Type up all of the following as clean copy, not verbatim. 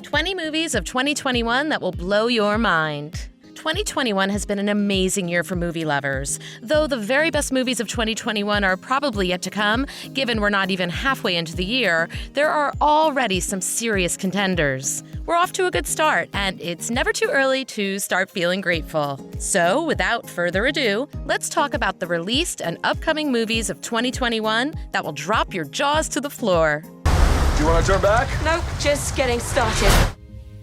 20 movies of 2021 that will blow your mind. 2021 has been an amazing year for movie lovers. Though the very best movies of 2021 are probably yet to come, given we're not even halfway into the year, there are already some serious contenders. We're off to a good start, and it's never too early to start feeling grateful. So, without further ado, let's talk about the released and upcoming movies of 2021 that will drop your jaws to the floor. Do you want to turn back? Nope, just getting started.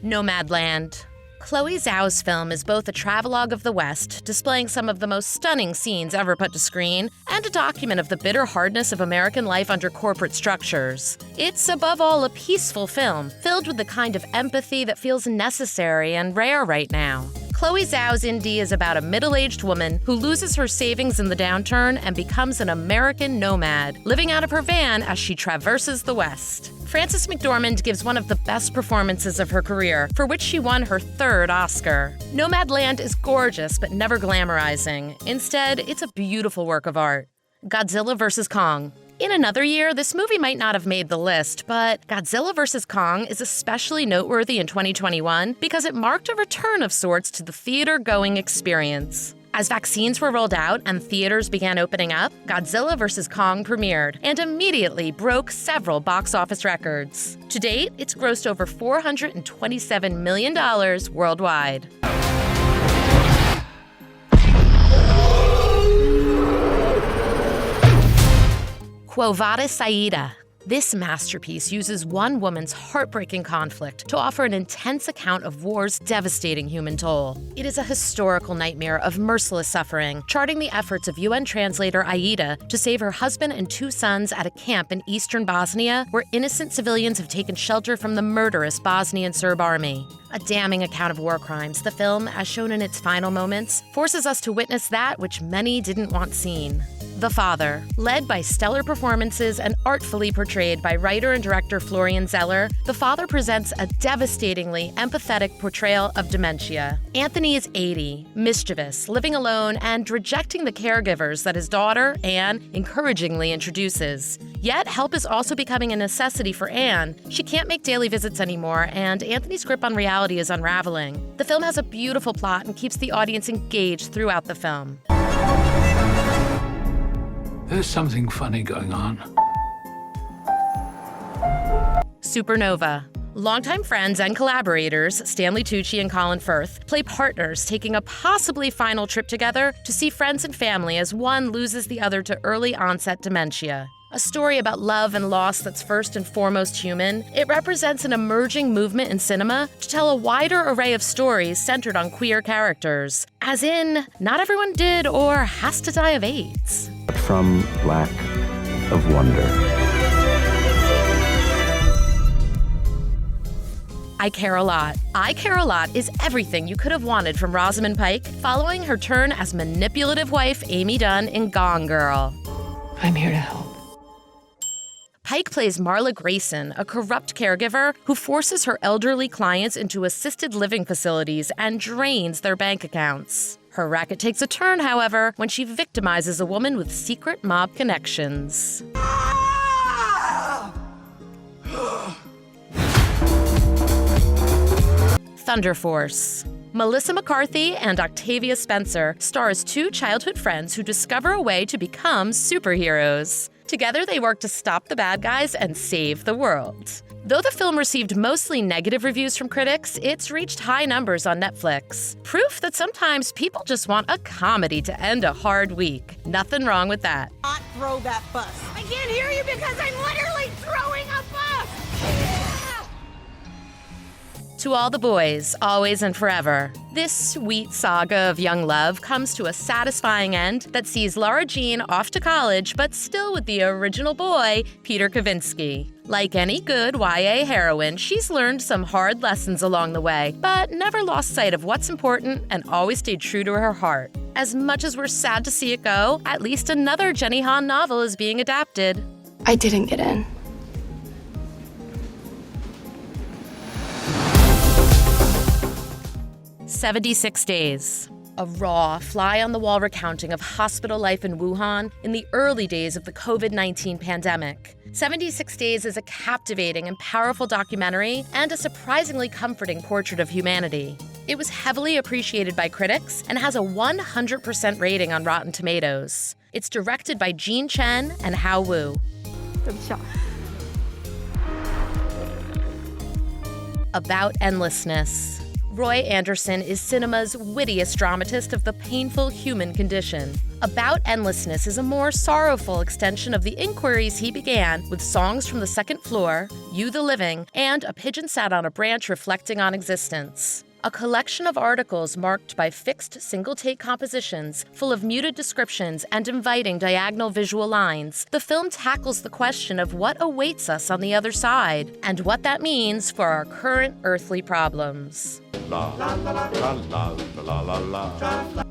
Nomadland. Chloe Zhao's film is both a travelogue of the West, displaying some of the most stunning scenes ever put to screen, and a document of the bitter hardness of American life under corporate structures. It's, above all, a peaceful film, filled with the kind of empathy that feels necessary and rare right now. Chloe Zhao's indie is about a middle-aged woman who loses her savings in the downturn and becomes an American nomad, living out of her van as she traverses the West. Frances McDormand gives one of the best performances of her career, for which she won her third Oscar. Nomadland is gorgeous but never glamorizing. Instead, it's a beautiful work of art. Godzilla vs. Kong. In another year, this movie might not have made the list, but Godzilla vs. Kong is especially noteworthy in 2021 because it marked a return of sorts to the theater-going experience. As vaccines were rolled out and theaters began opening up, Godzilla vs. Kong premiered and immediately broke several box office records. To date, it's grossed over $427 million worldwide. Quo Vadis Aida. This masterpiece uses one woman's heartbreaking conflict to offer an intense account of war's devastating human toll. It is a historical nightmare of merciless suffering, charting the efforts of UN translator Aida to save her husband and two sons at a camp in eastern Bosnia where innocent civilians have taken shelter from the murderous Bosnian Serb army. A damning account of war crimes, the film, as shown in its final moments, forces us to witness that which many didn't want seen. The Father. Led by stellar performances and artfully portrayed by writer and director Florian Zeller, The Father presents a devastatingly empathetic portrayal of dementia. Anthony is 80, mischievous, living alone, and rejecting the caregivers that his daughter, Anne, encouragingly introduces. Yet, help is also becoming a necessity for Anne. She can't make daily visits anymore, and Anthony's grip on reality is unraveling. The film has a beautiful plot and keeps the audience engaged throughout the film. There's something funny going on. Supernova. Longtime friends and collaborators, Stanley Tucci and Colin Firth, play partners taking a possibly final trip together to see friends and family as one loses the other to early onset dementia. A story about love and loss that's first and foremost human, it represents an emerging movement in cinema to tell a wider array of stories centered on queer characters. As in, not everyone did or has to die of AIDS. From lack of wonder. I Care a Lot. I Care a Lot is everything you could have wanted from Rosamund Pike, following her turn as manipulative wife Amy Dunn in Gone Girl. I'm here to help. Pike plays Marla Grayson, a corrupt caregiver who forces her elderly clients into assisted living facilities and drains their bank accounts. Her racket takes a turn, however, when she victimizes a woman with secret mob connections. Thunder Force. Melissa McCarthy and Octavia Spencer star as two childhood friends who discover a way to become superheroes. Together, they work to stop the bad guys and save the world. Though the film received mostly negative reviews from critics, it's reached high numbers on Netflix. Proof that sometimes people just want a comedy to end a hard week. Nothing wrong with that. Not throw that bus. I can't hear you because I'm literally throwing a bus! To All the Boys, Always and Forever. This sweet saga of young love comes to a satisfying end that sees Lara Jean off to college, but still with the original boy, Peter Kavinsky. Like any good YA heroine, she's learned some hard lessons along the way, but never lost sight of what's important and always stayed true to her heart. As much as we're sad to see it go, at least another Jenny Han novel is being adapted. I didn't get in. 76 Days. A raw, fly-on-the-wall recounting of hospital life in Wuhan in the early days of the COVID-19 pandemic. 76 Days is a captivating and powerful documentary and a surprisingly comforting portrait of humanity. It was heavily appreciated by critics and has a 100% rating on Rotten Tomatoes. It's directed by Jean Chen and Hao Wu. About endlessness. Roy Andersson is cinema's wittiest dramatist of the painful human condition. About Endlessness is a more sorrowful extension of the inquiries he began with Songs from the Second Floor, You the Living, and A Pigeon Sat on a Branch Reflecting on Existence. A collection of articles marked by fixed single-take compositions, full of muted descriptions and inviting diagonal visual lines, the film tackles the question of what awaits us on the other side, and what that means for our current earthly problems.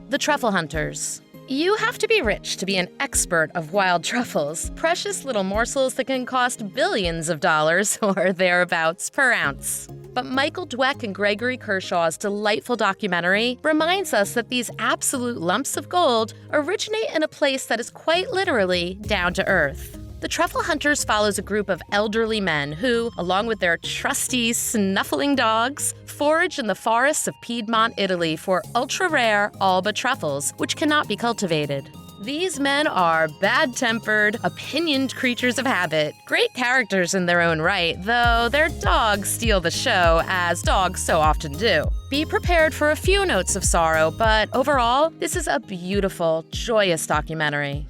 The Truffle Hunters. You have to be rich to be an expert of wild truffles, precious little morsels that can cost billions of dollars or thereabouts per ounce. But Michael Dweck and Gregory Kershaw's delightful documentary reminds us that these absolute lumps of gold originate in a place that is quite literally down to earth. The Truffle Hunters follows a group of elderly men who, along with their trusty, snuffling dogs, forage in the forests of Piedmont, Italy for ultra-rare Alba truffles, which cannot be cultivated. These men are bad-tempered, opinioned creatures of habit, great characters in their own right, though their dogs steal the show, as dogs so often do. Be prepared for a few notes of sorrow, but overall, this is a beautiful, joyous documentary.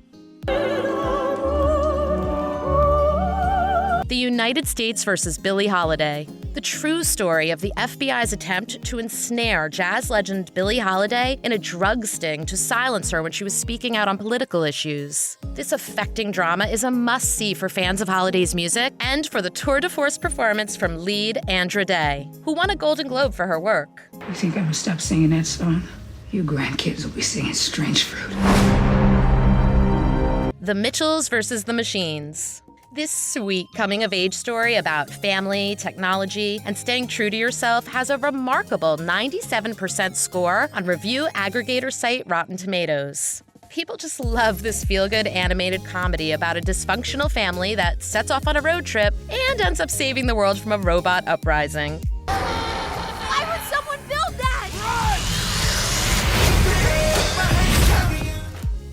The United States versus Billie Holiday. The true story of the FBI's attempt to ensnare jazz legend Billie Holiday in a drug sting to silence her when she was speaking out on political issues. This affecting drama is a must-see for fans of Holiday's music and for the tour de force performance from lead Andra Day, who won a Golden Globe for her work. You think I'm gonna stop singing that song? You grandkids will be singing Strange Fruit. The Mitchells versus the Machines. This sweet coming-of-age story about family, technology, and staying true to yourself has a remarkable 97% score on review aggregator site Rotten Tomatoes. People just love this feel-good animated comedy about a dysfunctional family that sets off on a road trip and ends up saving the world from a robot uprising. Why would someone build that?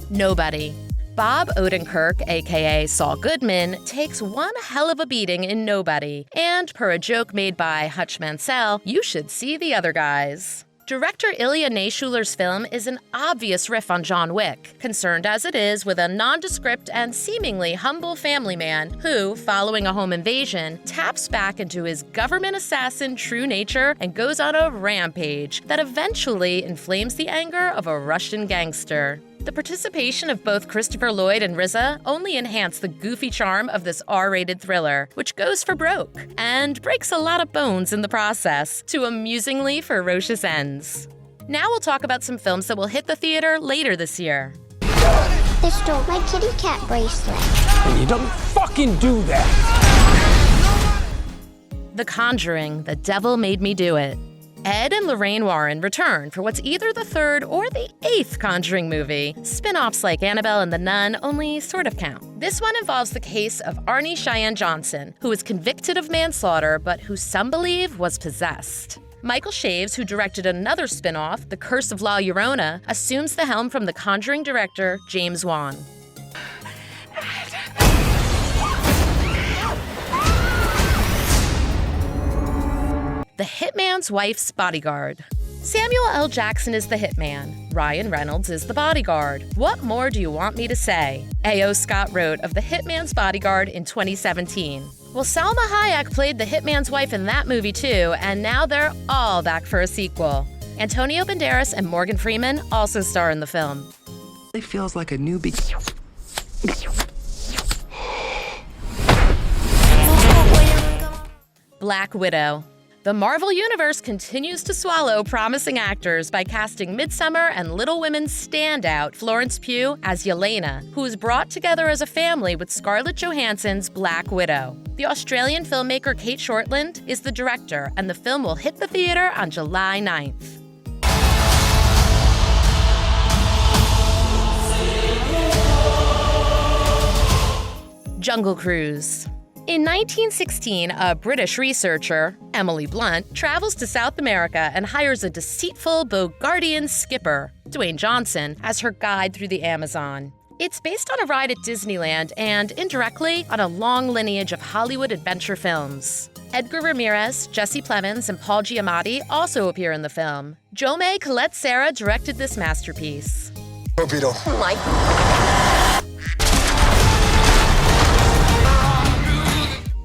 Nobody. Bob Odenkirk, aka Saul Goodman, takes one hell of a beating in Nobody, and per a joke made by Hutch Mansell, you should see the other guys. Director Ilya Naishuler's film is an obvious riff on John Wick, concerned as it is with a nondescript and seemingly humble family man who, following a home invasion, taps back into his government assassin true nature and goes on a rampage that eventually inflames the anger of a Russian gangster. The participation of both Christopher Lloyd and RZA only enhance the goofy charm of this R-rated thriller, which goes for broke and breaks a lot of bones in the process to amusingly ferocious ends. Now we'll talk about some films that will hit the theater later this year. They stole my kitty cat bracelet. And you don't fucking do that! The Conjuring, The Devil Made Me Do It. Ed and Lorraine Warren return for what's either the third or the eighth Conjuring movie. Spin-offs like Annabelle and the Nun only sort of count. This one involves the case of Arnie Cheyenne Johnson, who was convicted of manslaughter but who some believe was possessed. Michael Shaves, who directed another spin-off, The Curse of La Llorona, assumes the helm from the Conjuring director James Wan. The Hitman's Wife's Bodyguard. Samuel L. Jackson is the hitman. Ryan Reynolds is the bodyguard. What more do you want me to say? A.O. Scott wrote of The Hitman's Bodyguard in 2017. Well, Salma Hayek played the hitman's wife in that movie too, and now they're all back for a sequel. Antonio Banderas and Morgan Freeman also star in the film. It feels like a new beginning. Black Widow. The Marvel Universe continues to swallow promising actors by casting Midsommar and Little Women's standout Florence Pugh as Yelena, who is brought together as a family with Scarlett Johansson's Black Widow. The Australian filmmaker Kate Shortland is the director, and the film will hit the theater on July 9th. Jungle Cruise. In 1916, a British researcher, Emily Blunt, travels to South America and hires a deceitful Bogardian skipper, Dwayne Johnson, as her guide through the Amazon. It's based on a ride at Disneyland and, indirectly, on a long lineage of Hollywood adventure films. Edgar Ramirez, Jesse Plemons, and Paul Giamatti also appear in the film. Jaume Colette Serra directed this masterpiece. Torpedo.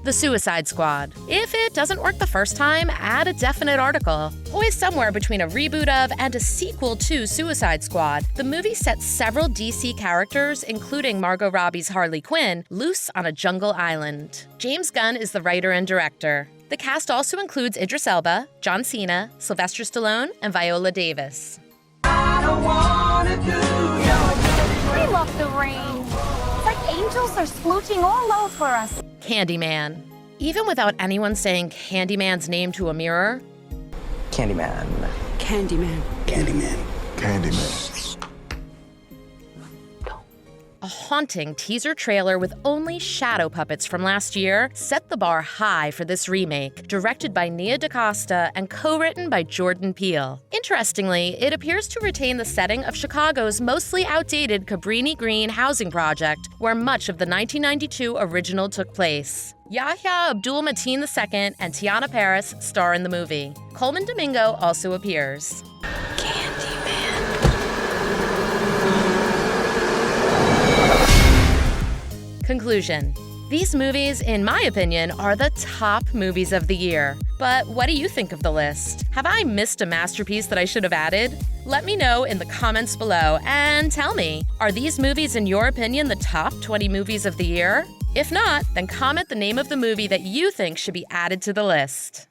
The Suicide Squad. If it doesn't work the first time, add a definite article. Poised somewhere between a reboot of and a sequel to Suicide Squad, the movie sets several DC characters, including Margot Robbie's Harley Quinn, loose on a jungle island. James Gunn is the writer and director. The cast also includes Idris Elba, John Cena, Sylvester Stallone, and Viola Davis. I love the rain. It's like angels are splooching all over us. Candyman. Even without anyone saying Candyman's name to a mirror, Candyman. Candyman. Candyman. Candyman. a haunting teaser trailer with only shadow puppets from last year set the bar high for this remake, directed by Nia DaCosta and co-written by Jordan Peele. Interestingly, it appears to retain the setting of Chicago's mostly outdated Cabrini Green housing project, where much of the 1992 original took place. Yahya Abdul-Mateen II and Tiana Paris star in the movie. Coleman Domingo also appears. Conclusion. These movies, in my opinion, are the top movies of the year. But what do you think of the list? Have I missed a masterpiece that I should have added? Let me know in the comments below and tell me, are these movies, in your opinion, the top 20 movies of the year? If not, then comment the name of the movie that you think should be added to the list.